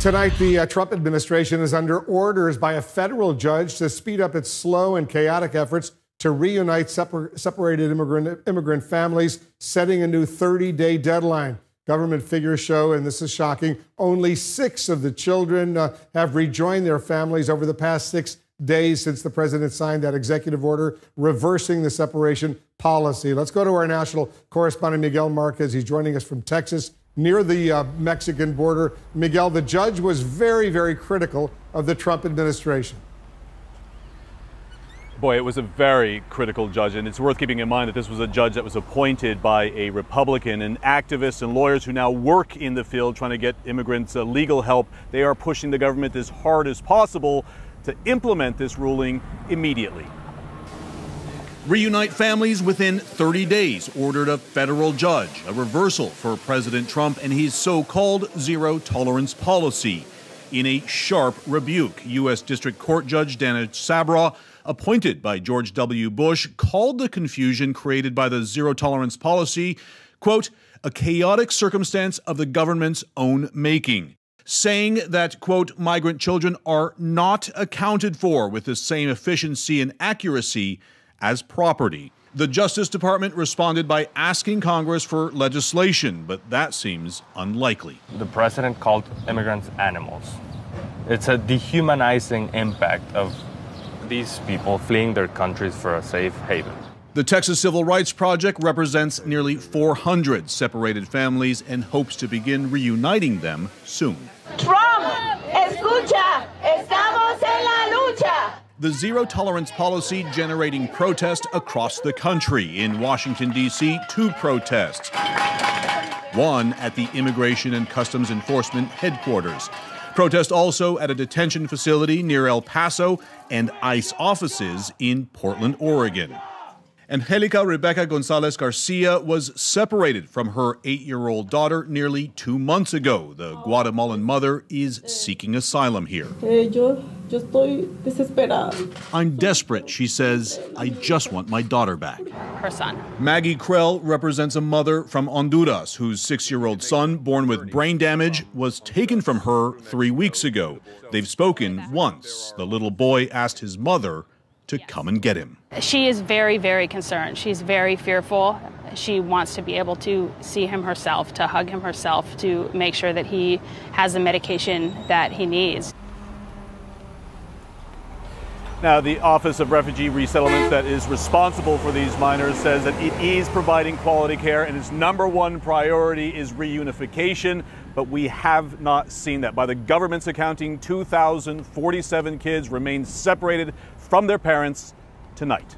Tonight, the Trump administration is under orders by a federal judge to speed up its slow and chaotic efforts to reunite separated immigrant families, setting a new 30-day deadline. Government figures show, and this is shocking, only 6 of the children have rejoined their families over the past 6 days since the president signed that executive order reversing the separation policy. Let's go to our national correspondent, Miguel Marquez. He's joining us from Texas, near the Mexican border. Miguel, the judge was very, very critical of the Trump administration. Boy, it was a very critical judge, and it's worth keeping in mind that this was a judge that was appointed by a Republican, and activists and lawyers who now work in the field trying to get immigrants legal help. They are pushing the government as hard as possible to implement this ruling immediately. Reunite families within 30 days, ordered a federal judge, a reversal for President Trump and his so-called zero-tolerance policy. In a sharp rebuke, U.S. District Court Judge Dana Sabraw, appointed by George W. Bush, called the confusion created by the zero-tolerance policy, quote, a chaotic circumstance of the government's own making, saying that, quote, migrant children are not accounted for with the same efficiency and accuracy as property. The Justice Department responded by asking Congress for legislation, but that seems unlikely. The president called immigrants animals. It's a dehumanizing impact of these people fleeing their countries for a safe haven. The Texas Civil Rights Project represents nearly 400 separated families and hopes to begin reuniting them soon. Trump, escucha, estamos en la lucha. The zero-tolerance policy generating protest across the country. In Washington, D.C., 2 protests. One at the Immigration and Customs Enforcement headquarters. Protest also at a detention facility near El Paso and ICE offices in Portland, Oregon. Angelica Rebecca Gonzalez Garcia was separated from her 8-year-old daughter nearly 2 months ago. The Guatemalan mother is seeking asylum here. Yo estoy desesperada. I'm desperate, she says. I just want my daughter back. Her son. Maggie Krell represents a mother from Honduras whose 6-year-old son, born with brain damage, was taken from her 3 weeks ago. They've spoken once. The little boy asked his mother to come and get him. She is very, very concerned. She's very fearful. She wants to be able to see him herself, to hug him herself, to make sure that he has the medication that he needs. Now, the Office of Refugee Resettlement that is responsible for these minors says that it is providing quality care and its #1 priority is reunification, but we have not seen that. By the government's accounting, 2,047 kids remain separated from their parents tonight.